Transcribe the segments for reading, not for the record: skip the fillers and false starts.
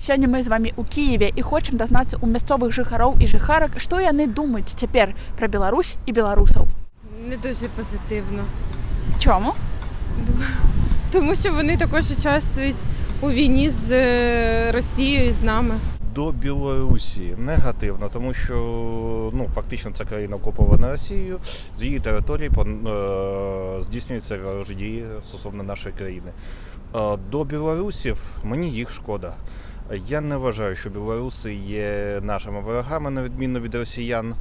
Сегодня мы с вами у Киеве и хотим дознаться у местных жихаров и жихарок, что они думают теперь про Беларусь и белорусов. Не дуже позитивно. Чому? Тому що вони також участвують у війні з Росією і з нами. До Білорусі негативно, тому що фактично це країна окупована Росією, з її території здійснюються ворожі дії стосовно нашої країни. До білорусів мені їх шкода. Я не вважаю, що білоруси є нашими ворогами, на відміну від росіян,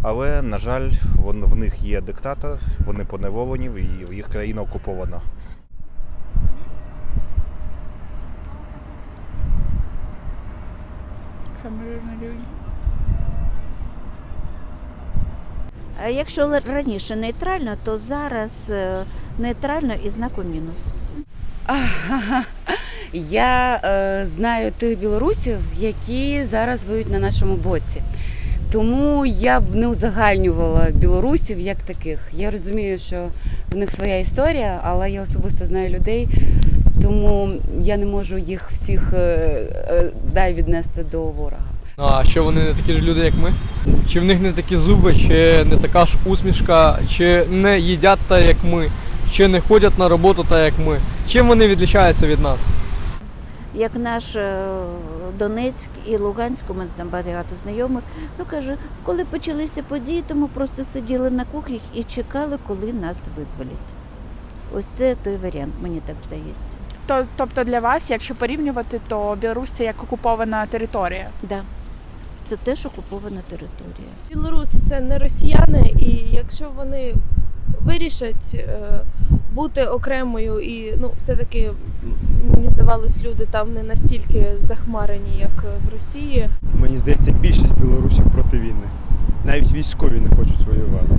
але, на жаль, в них є диктатор, вони поневолені і їх країна окупована. Якщо раніше нейтрально, то зараз нейтрально і знаку мінус. Я знаю тих білорусів, які зараз воюють на нашому боці. Тому я б не узагальнювала білорусів як таких. Я розумію, що в них своя історія, але я особисто знаю людей, тому я не можу їх всіх віднести до ворога. А що вони не такі ж люди, як ми? Чи в них не такі зуби, чи не така ж усмішка, чи не їдять так, як ми, чи не ходять на роботу так, як ми? Чим вони відрізняються від нас? Як наш Донецьк і Луганськ, у мене там багато знайомих, каже, коли почалися події, то ми просто сиділи на кухнях і чекали, коли нас визволять. Ось це той варіант, мені так здається. Тобто для вас, якщо порівнювати, то Білорусь – це як окупована територія? Так, да. Це теж окупована територія. Білоруси – це не росіяни, і якщо вони вирішать бути окремою і все-таки, мені здавалось, люди там не настільки захмарені, як в Росії. Мені здається, більшість білорусів проти війни. Навіть військові не хочуть воювати.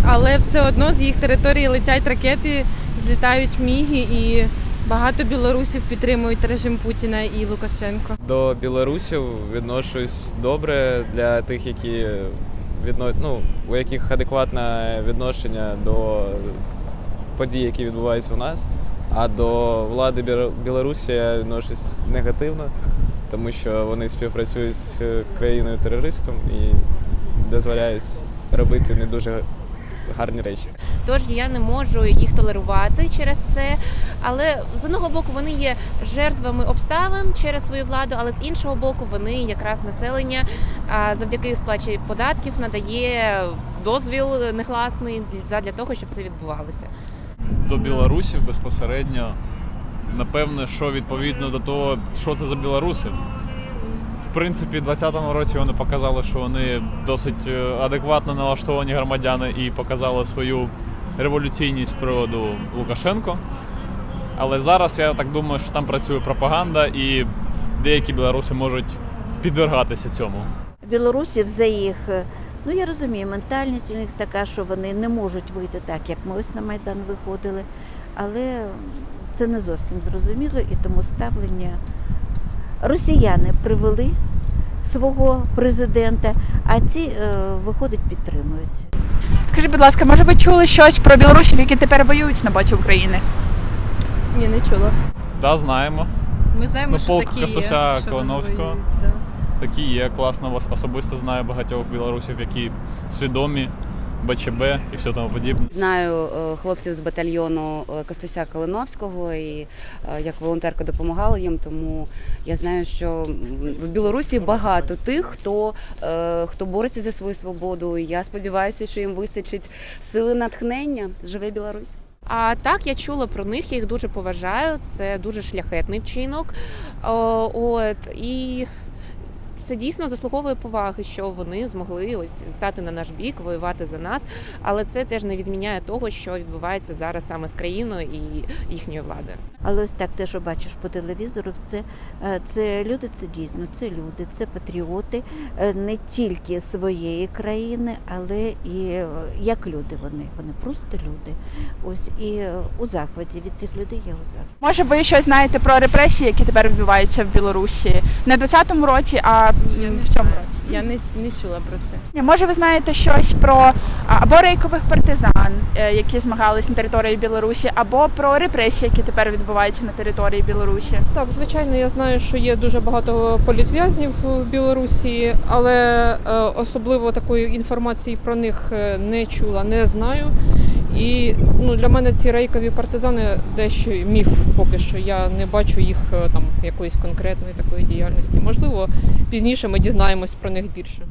Але все одно з їх території летять ракети, злітають міги і багато білорусів підтримують режим Путіна і Лукашенко. До білорусів відношусь добре для тих, у яких адекватне відношення до подій, які відбуваються у нас. А до влади Білорусі я відношусь негативно, тому що вони співпрацюють з країною-терористом і дозволяють робити не дуже гарні речі. Тож я не можу їх толерувати через це, але з одного боку вони є жертвами обставин через свою владу, але з іншого боку вони якраз населення завдяки сплаті податків надає дозвіл негласний для того, щоб це відбувалося. До білорусів безпосередньо, напевне, що відповідно до того, що це за білоруси. В принципі, у 2020 році вони показали, що вони досить адекватно налаштовані громадяни і показали свою революційність з приводу Лукашенко. Але зараз, я так думаю, що там працює пропаганда і деякі білоруси можуть підвергатися цьому. Білорусів за їх, я розумію, ментальність у них така, що вони не можуть вийти так, як ми ось на Майдан виходили. Але це не зовсім зрозуміло і тому ставлення. Росіяни привели свого президента, а ці, виходить, підтримують. Скажіть, будь ласка, може ви чули щось про білорусів, які тепер воюють на боці України? Ні, не чула. Так, знаємо. Ми знаємо, що полк такі Костуся є. Калиновського. Такі є, класно. Особисто знаю багатьох білорусів, які свідомі, БЧБ і все тому подібне. Знаю хлопців з батальйону Костуся Калиновського і як волонтерка допомагала їм, тому я знаю, що в Білорусі багато тих, хто бореться за свою свободу. І я сподіваюся, що їм вистачить сили натхнення. Живе Білорусь! А так, я чула про них, я їх дуже поважаю, це дуже шляхетний вчинок. І це дійсно заслуговує поваги, що вони змогли стати на наш бік, воювати за нас, але це теж не відміняє того, що відбувається зараз саме з країною і їхньою владою. Але ось так, те, що бачиш по телевізору, це люди, це дійсно, це люди, це патріоти не тільки своєї країни, але і як люди вони просто люди. Ось і у захваті від цих людей я у захваті. Може ви щось знаєте про репресії, які тепер відбуваються в Білорусі? Не в 2020 році, а в цьому році? Я не чула про це. Ні, може, ви знаєте щось про або рейкових партизан, які змагались на території Білорусі, або про репресії, які тепер відбуваються на території Білорусі? Так, звичайно, я знаю, що є дуже багато політв'язнів в Білорусі, але особливо такої інформації про них не чула, не знаю. І для мене ці рейкові партизани дещо міф поки що. Я не бачу їх там якоїсь конкретної такої діяльності. Можливо, пізніше ми дізнаємось про них більше.